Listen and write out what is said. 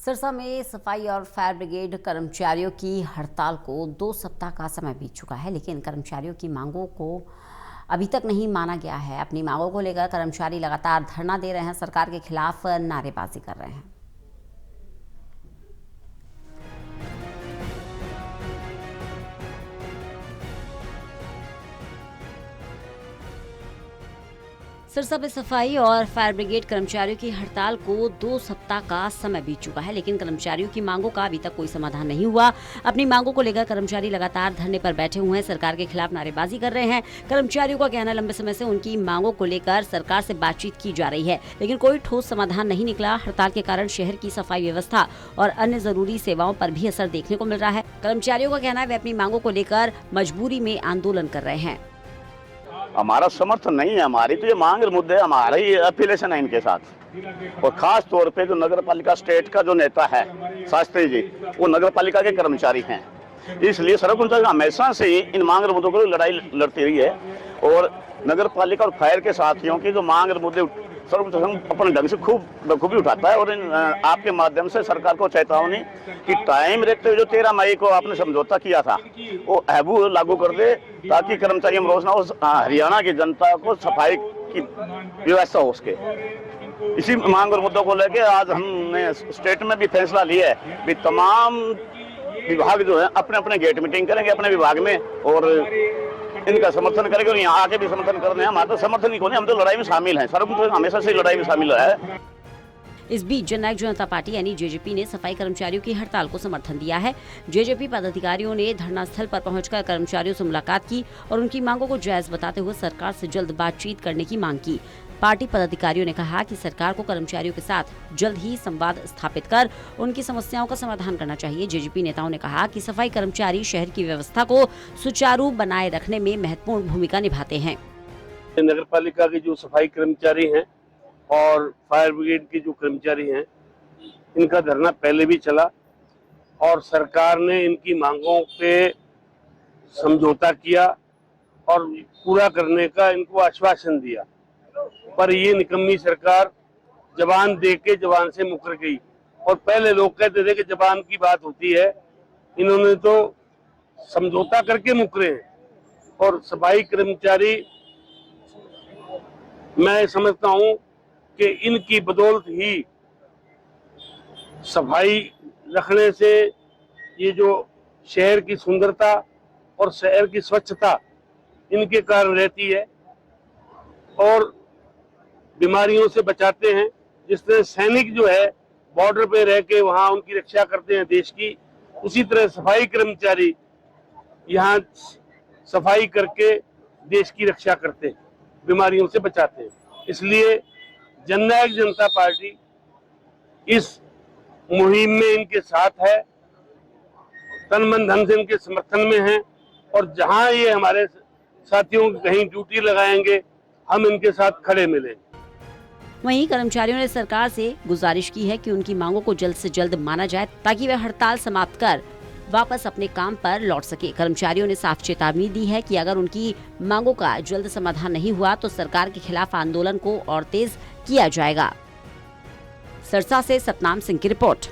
सिरसा में सफाई और फायर ब्रिगेड कर्मचारियों की हड़ताल को 2 सप्ताह का समय बीत चुका है, लेकिन कर्मचारियों की मांगों को अभी तक नहीं माना गया है। अपनी मांगों को लेकर कर्मचारी लगातार धरना दे रहे हैं, सरकार के खिलाफ नारेबाजी कर रहे हैं। सिरसा में सफाई और फायर ब्रिगेड कर्मचारियों की हड़ताल को 2 सप्ताह का समय बीत चुका है, लेकिन कर्मचारियों की मांगों का अभी तक कोई समाधान नहीं हुआ। अपनी मांगों को लेकर कर्मचारी लगातार धरने पर बैठे हुए हैं, सरकार के खिलाफ नारेबाजी कर रहे हैं। कर्मचारियों का कहना है लंबे समय से उनकी मांगों को लेकर सरकार से बातचीत की जा रही है, लेकिन कोई ठोस समाधान नहीं निकला। हड़ताल के कारण शहर की सफाई व्यवस्था और अन्य जरूरी सेवाओं पर भी असर देखने को मिल रहा है। कर्मचारियों का कहना है वे अपनी मांगों को लेकर मजबूरी में आंदोलन कर रहे हैं। हमारा समर्थन नहीं है, हमारी तो ये मांग मुद्दे, हमारा ही एफिलेशन है इनके साथ। और खास तौर पे जो नगर पालिका स्टेट का जो नेता है शास्त्री जी, वो नगर पालिका के कर्मचारी हैं, इसलिए सर्वोच्च हमेशा से ही इन मांग मुद्दों को लड़ाई लड़ती रही है। और नगर पालिका और फायर के साथियों की जो मांग मुद्दे सर्वोच्च अपने ढंग से खूब बखूबी उठाता है। और आपके माध्यम से सरकार को चेतावनी कि टाइम रहते हुए जो 13 मई को आपने समझौता किया था वो अबू लागू कर दे, ताकि कर्मचारी मरोज ना हो, हरियाणा की जनता को सफाई की व्यवस्था हो सके। इसी मांग और मुद्दों को लेकर आज हमने स्टेट में भी फैसला लिया है कि तमाम विभाग जो है अपने अपने गेट मीटिंग करेंगे अपने विभाग में और इनका समर्थन करेंगे। और यहाँ आके भी समर्थन करने हैं। हमारा तो समर्थन ही कौन है, हम तो लड़ाई में शामिल हैं, सर्वोच्च हमेशा से लड़ाई में शामिल है। इस बीच जननायक जनता पार्टी यानी जेजेपी ने सफाई कर्मचारियों की हड़ताल को समर्थन दिया है। जेजेपी पदाधिकारियों ने धरना स्थल पर पहुंचकर कर्मचारियों से मुलाकात की और उनकी मांगों को जायज बताते हुए सरकार से जल्द बातचीत करने की मांग की। पार्टी पदाधिकारियों ने कहा कि सरकार को कर्मचारियों के साथ जल्द ही संवाद स्थापित कर उनकी समस्याओं का समाधान करना चाहिए। जेजेपी नेताओं ने कहा कि सफाई कर्मचारी शहर की व्यवस्था को सुचारू बनाए रखने में महत्वपूर्ण भूमिका निभाते हैं। नगर पालिका के जो सफाई कर्मचारी हैं और फायर ब्रिगेड के जो कर्मचारी हैं, इनका धरना पहले भी चला और सरकार ने इनकी मांगों पे समझौता किया और पूरा करने का इनको आश्वासन दिया। पर ये निकम्मी सरकार जबान दे के जबान से मुकर गई। और पहले लोग कहते थे कि जबान की बात होती है, इन्होंने तो समझौता करके मुकरे हैं। और सफाई कर्मचारी, मैं समझता हूं कि इनकी बदौलत ही सफाई रखने से ये जो शहर की सुंदरता और शहर की स्वच्छता इनके कारण रहती है और बीमारियों से बचाते हैं। जिस तरह सैनिक जो है बॉर्डर पे रह के वहां उनकी रक्षा करते हैं देश की, उसी तरह सफाई कर्मचारी यहाँ सफाई करके देश की रक्षा करते हैं, बीमारियों से बचाते हैं। इसलिए जननायक जनता पार्टी इस मुहिम में इनके साथ है, तन मन धन से इनके समर्थन में है। और जहां ये हमारे साथियों की कहीं ड्यूटी लगाएंगे, हम इनके साथ खड़े मिलेंगे। वहीं कर्मचारियों ने सरकार से गुजारिश की है कि उनकी मांगों को जल्द से जल्द माना जाए, ताकि वे हड़ताल समाप्त कर वापस अपने काम पर लौट सके। कर्मचारियों ने साफ चेतावनी दी है कि अगर उनकी मांगों का जल्द समाधान नहीं हुआ तो सरकार के खिलाफ आंदोलन को और तेज किया जाएगा। सिरसा से सतनाम सिंह की रिपोर्ट।